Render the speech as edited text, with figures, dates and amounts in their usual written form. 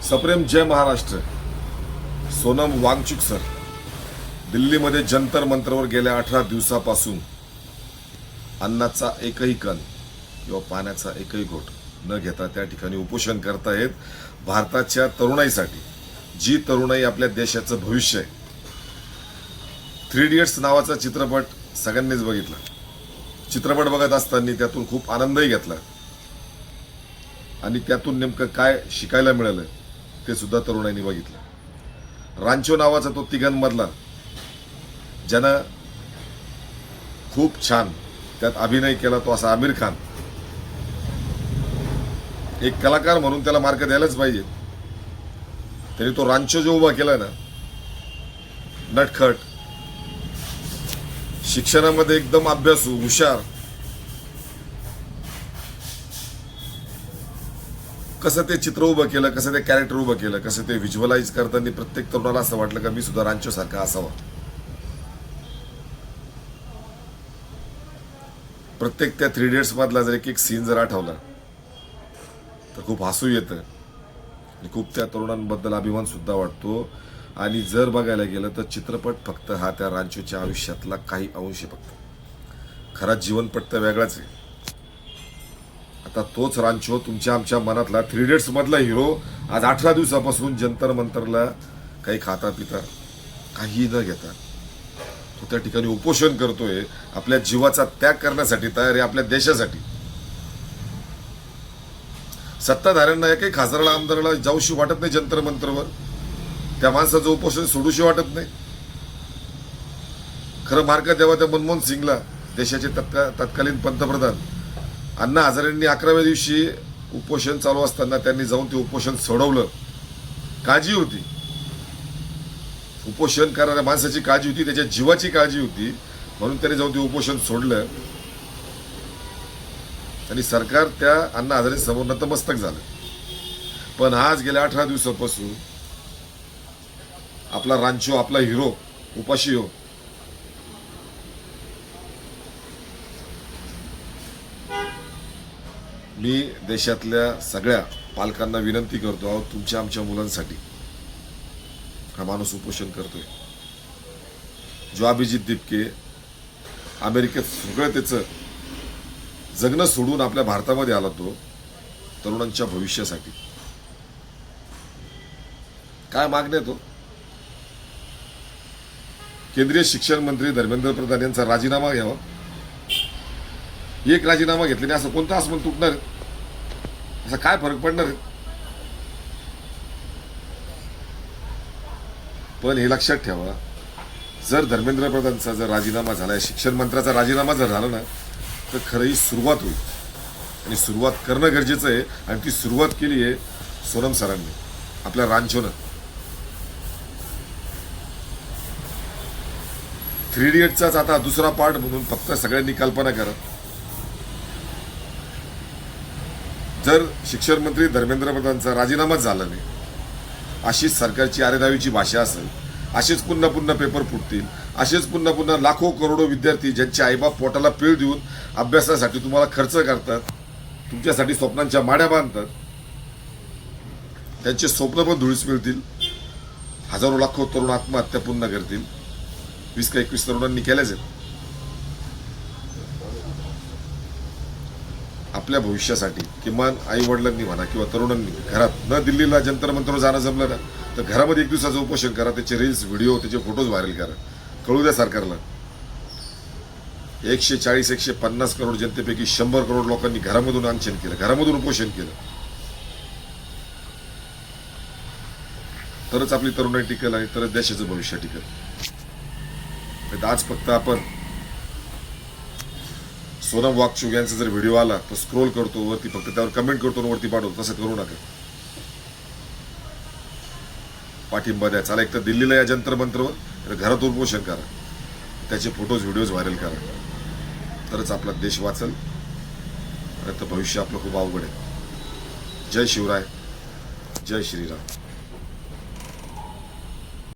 सप्रेम जय महाराष्ट्र. सोनम वांगचुक सर दिल्लीमध्ये जंतर मंतरवर गेल्या 18 दिवसापासून अन्नाचा एकही कण किंवा पाण्याचा एकही घोट न घेता त्या ठिकाणी उपोषण करतायत. भारताच्या तरुणाईसाठी, जी तरुणाई आपल्या देशाचं भविष्य आहे. 3 इडियट्स नावाचा चित्रपट सगळ्यांनीच बघितला. चित्रपट बघत असताना त्यातून खूप आनंदही घेतला आणि त्यातून नेमकं काय शिकायला मिळालं ते सुद्धा तरुणाईंनी बघितलं. रांचो नावाचा तो तिघांमधला ज्यानं खूप छान त्यात अभिनय केला तो असा आमिर खान. एक कलाकार म्हणून त्याला मार्क द्यायलाच पाहिजे. त्यांनी तो रांचो जो उभा केला ना, नटखट, शिक्षणामध्ये एकदम अभ्यासू, हुशार, कसं ते चित्र उभं केलं, कसं ते कॅरेक्टर उभं केलं, कसं ते व्हिज्युअलाइज करताना प्रत्येक तरुणाला असं वाटलं का मी सुद्धा रांचो सारखा असावा. प्रत्येक त्या 3 इडियट्स मधला जर एक सीन जर आठवला तर खूप हसू येतं आणि खूप त्या तरुणांबद्दल अभिमान सुद्धा वाटतो. आणि जर बघायला गेलं तर चित्रपट फक्त हा त्या रांचोच्या आयुष्यातला काही अंश आहे. फक्त खरा जीवनपट तर वेगळाच आहे. आता तोच रांचो तुमच्या आमच्या मनातला 3 इडियट्स मधला हिरो आज 18 दिवसापासून जंतर मंतरला काही खाता पिता काही न घेता तो त्या ठिकाणी उपोषण करतोय. आपल्या जीवाचा त्याग करण्यासाठी तयार आहे, आपल्या देशासाठी. सत्ताधाऱ्यांना एकही खासदाराला आमदाराला जाऊशी वाटत नाही जंतर मंतरवर. त्या माणसाचं उपोषण सोडूशी वाटत नाही. खरं मार्क द्यावा त्या मनमोहन सिंगला, देशाचे तत्कालीन पंतप्रधान. अण्णा हजारेंनी 11व्या दिवशी उपोषण चालू असताना त्यांनी जाऊन ते उपोषण सोडवलं. काळजी होती, उपोषण करणाऱ्या माणसाची काळजी होती, त्याच्या जीवाची काळजी होती, म्हणून त्यांनी जाऊन ते उपोषण सोडलं आणि सरकार त्या अण्णा हजारे समोर नतमस्तक झालं. पण आज गेल्या 18 दिवसापासून आपला रांचो, आपला हिरो उपाशी हो. मी देशातल्या सगळ्या पालकांना विनंती करतो आहोत, तुमच्या आमच्या मुलांसाठी हा माणूस उपोषण करतोय. जो अभिजित दिपके अमेरिकेत सगळं त्याचं जगणं सोडून आपल्या भारतामध्ये आला, तो तरुणांच्या भविष्यासाठी. काय मागण्या तो केंद्रीय शिक्षण मंत्री धर्मेंद्र प्रधान यांचा राजीनामा घ्यावा. एक राजीनामा घेतल्याने असं कोणतं आसमान तुटणार, असा काय फरक पडणार आहे. पण हे लक्षात ठेवा, जर धर्मेंद्र प्रधानचा जर राजीनामा झाला, शिक्षण मंत्र्याचा राजीनामा जर झाला ना, तर खरं ही सुरुवात होईल. आणि सुरुवात करणं गरजेचं आहे. आणि ती सुरुवात केली आहे सोनम सरांनी, आपल्या रांचोनं. 3 इडियट्सचाच आता दुसरा पार्ट म्हणून फक्त सगळ्यांनी कल्पना करा. जर शिक्षण मंत्री धर्मेंद्र प्रधानचा राजीनामाच झाला नाही, अशीच सरकारची आरेदावीची भाषा असेल, असेच पुन्हा पुन्हा पेपर फुटतील, असेच पुन्हा पुन्हा लाखो करोडो विद्यार्थी ज्यांचे आईबाप पोटाला पीळ देऊन अभ्यासासाठी तुम्हाला खर्च करतात, तुमच्यासाठी स्वप्नांच्या माड्या बांधतात, त्यांचे स्वप्न पण धुळीस मिळतील. हजारो लाखो तरुण आत्महत्या पुन्हा करतील. 20 का 21 तरुणांनी केल्याच आहेत. आपल्या भविष्यासाठी किमान आई वडिलांनी म्हणा किंवा तरुणांनी घरात न दिल्लीला जंतर मंतरवर जाणं जमलं ना, तर घरामध्ये 1 दिवसाचं उपोषण करा. त्याचे रील्स, व्हिडिओ, त्याचे फोटोज व्हायरल करा. कळू द्या सरकारला. 140-150 करोड जनतेपैकी 100 करोड लोकांनी घरामधून अनशन केलं, घरामधून उपोषण केलं. तरच आपली तरुणाई टिकेल आणि तरच देशाचं भविष्य टिकेल. आज फक्त आपण सोनम वांगचुक यांचा जर व्हिडिओ आला तर स्क्रोल करतो वरती, फक्त त्यावर कमेंट करतो आणि वरती पाठवतो. तसं करू नका. पाठिंबा द्या. चला, एक तर दिल्लीला या जंतर मंतरवर, घरात उपोषण करा, त्याचे फोटोज, व्हिडिओज व्हायरल करा. तरच आपला देश वाचल. तर भविष्य आपलं खूप अवघड आहे. जय शिवराय, जय श्रीराम.